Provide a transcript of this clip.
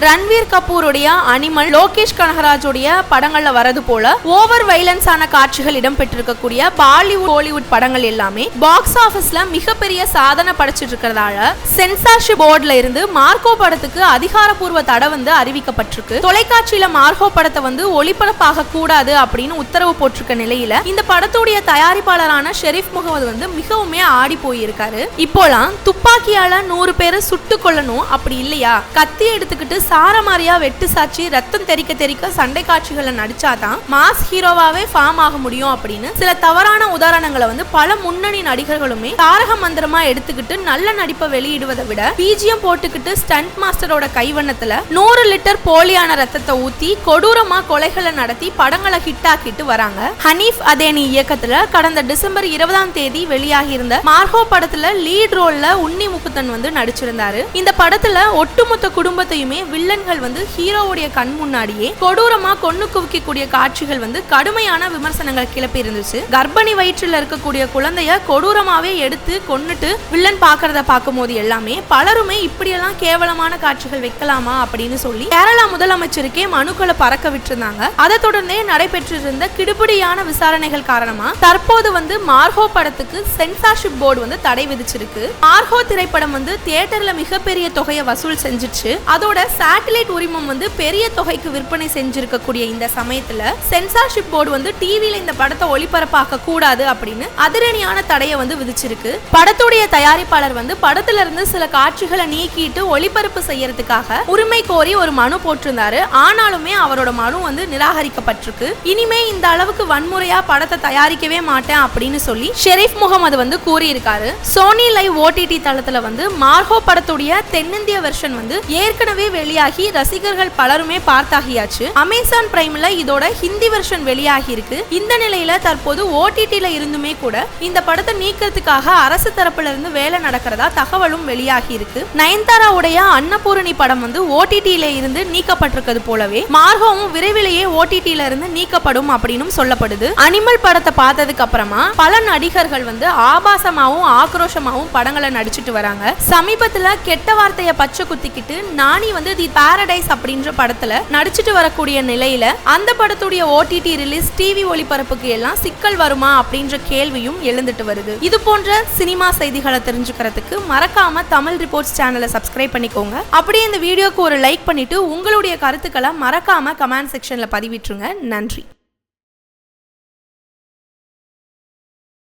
Ranveer கபூருடைய animal, Lokesh கனகராஜுடைய படங்கள்ல வரது போல ஓவர் வைலன்ஸான காட்சிகள் இடம்பெற்றிருக்கக்கூடிய பாலிவுட் ஹாலிவுட் படங்கள் எல்லாமே பாக்ஸ் ஆபீஸ்ல மிகப்பெரிய சாதனை படைச்சிட்டு இருக்கிறதால சென்சார்ஷிப் போர்டுல இருந்து மார்கோ படத்துக்கு அதிகாரப்பூர்வ தடை அறிவிக்கப்பட்டிருக்கு. தொலைக்காட்சியில மார்கோ படத்தை ஒளிபரப்பாக கூடாது அப்படின்னு உத்தரவு போட்டிருக்க நிலையில இந்த படத்துடைய தயாரிப்பாளரான ஷெரீப் முகமது மிகவுமே ஆடி போயிருக்காரு. இப்போலாம் துப்பாக்கியால 100 பேரை சுட்டு கொள்ளணும், அப்படி இல்லையா கத்தி எடுத்துக்கிட்டு சாரமாரியா வெட்டு சாட்சி ரத்தம் தெறிக்க தெறிக்க சண்டை காட்சிகளை நடிச்சாதான் மாஸ் ஹீரோவாவே ஃபார்ம் ஆக முடியும் அப்படின்னு சில தவறான உதாரணங்களை பல முன்னணி நடிகர்களுமே தாரக மந்திரமா எடுத்துக்கிட்டு நல்ல நடிப்பை வெளியிடுவதை விட பிஜிஎம் போட்டுக்கிட்டு ஸ்டண்ட் மாஸ்டரோட கைவண்ணத்துல 100 லிட்டர் போலியான ரத்தத்தை ஊத்தி கொடூரமா கொலைகளை நடத்தி படங்களை ஹிட் ஆக்கிட்டு வராங்க. ஹனீஃப் அதேனி இயக்கத்துல கடந்த டிசம்பர் 20ஆம் தேதி வெளியாகி இருந்த மார்கோ படத்துல லீட் ரோல்ல உன்னி முகுந்தன் நடிச்சிருந்தாரு. இந்த படத்துல ஒட்டுமொத்த குடும்பத்தையுமே வில்லன்கள் ஹீரோவுடைய கண் முன்னாடியே கொடூரமா கொன்னு குவிக்கக்கூடிய காட்சிகள் கடுமையான விமர்சனங்கள் கிளப்பி இருந்துச்சு. கர்ப்பிணி வயிற்றில் இருக்கக்கூடிய குழந்தைய கொடூரமாவே எடுத்து கொன்னுட்டு வில்லன் பாக்குறத பார்க்கும் போது எல்லாமே பலருமே இப்படியெல்லாம் கேவலமான காட்சிகள் வைக்கலாமா அப்படின்னு சொல்லி கேரளா முதலமைச்சருக்கே மனுக்களை பறக்க விட்டுருந்தாங்க. அதை தொடர்ந்தே நடைபெற்றிருந்த கிடுபிடியான விசாரணைகள் காரணமா தற்போது மார்கோ படத்துக்கு சென்சார்ஷிப் போர்டு தடை விதிச்சிருக்கு. மார்கோ திரைப்படம் தியேட்டர்ல மிகப்பெரிய தொகையை வசூல் செஞ்சிச்சு. அதோட சேட்டலைட் உரிமம் பெரிய தொகைக்கு விற்பனை செஞ்சிருக்கக்கூடிய இந்த சமயத்துல சென்சார்ஷிப் போர்டு டிவில இந்த படத்தை ஒளிபரப்பாக்க கூடாது அப்படின்னு அதிரடியான தடையை விதிச்சிருக்கு. படத்துடைய தயாரிப்பாளர் படத்துல இருந்து சில காட்சிகளை நீக்கிட்டு ஒளிபரப்பு செய்யறதுக்காக உரிமை கோரி ஒரு மனு போட்டிருந்தாரு. ஆனாலுமே அவரோட மனு நிராகரிக்கப்பட்டிருக்கு. இனிமே இந்த அளவுக்கு வன்முறையா படத்தை தயாரிக்கவே மாட்டேன் அப்படின்னு சொல்லி ஷெரீப் முகமது கூறியிருக்காரு. சோனி லைவ் ஓடிடி தளத்துல மார்கோ படத்துடைய தென்னிந்திய வெர்ஷன் ஏற்கனவே வெளியாகி ரசிகர்கள் பலருமே பார்த்தாகியாச்சு. அமேசான் பிரைம்ல இதோட ஹிந்தி வெர்ஷன் வெளியாகி இருக்கு. இந்த நிலையில தற்போது ஓடிடில இருந்துமே கூட இந்த படத்தை நீக்கிறதுக்காக அரசு தரப்புல இருந்து வேலை நடக்கிறதா தகவலும் வெளியாகி இருக்கு. நயன்தாராவுடைய அன்னபூரணி படம் ஓடிடில இருந்து நீக்கப்பட்டிருக்கிறது போலவே மார்கோவும் விரைவிலேயே ஓடிடில இருந்து நீக்கப்படும் அப்படின்னு சொல்லப்படுது. அனிமல் படத்தை பார்த்ததுக்கு அப்புறமா பல நடிகர்கள் ஆபாசமாவும் ஆக்ரோஷமாவும் படங்களை நடிச்சிட்டு வராங்க. சமீபத்துல கெட்ட வார்த்தையை பச்சை குத்திக்கிட்டு நானி தி பாரடைஸ் அப்படின்ற படத்துல நடிச்சிட்டு வரக்கூடிய நிலையில அந்த படத்துடைய ஓடிடி ரிலீஸ் டிவி ஒளிபரப்புக்கு எல்லாம் சிக்கல் வருமா அப்படின்ற கேள்வியும் எழுந்துட்டு வருது. இது போன்ற சினிமா செய்திகளை தெரிஞ்சுக்கிறதுக்கு மறக்காம தமிழ் ரிப்போர்ட்ஸ் சேனலை சப்ஸ்கிரைப் பண்ணிக்கோங்க. அப்படியே இந்த வீடியோக்கு ஒரு லைக் பண்ணிட்டு உங்களுடைய கருத்துக்களை மறக்காம கமெண்ட் செக்ஷன்ல பதிவிட்டுருங்க. நன்றி.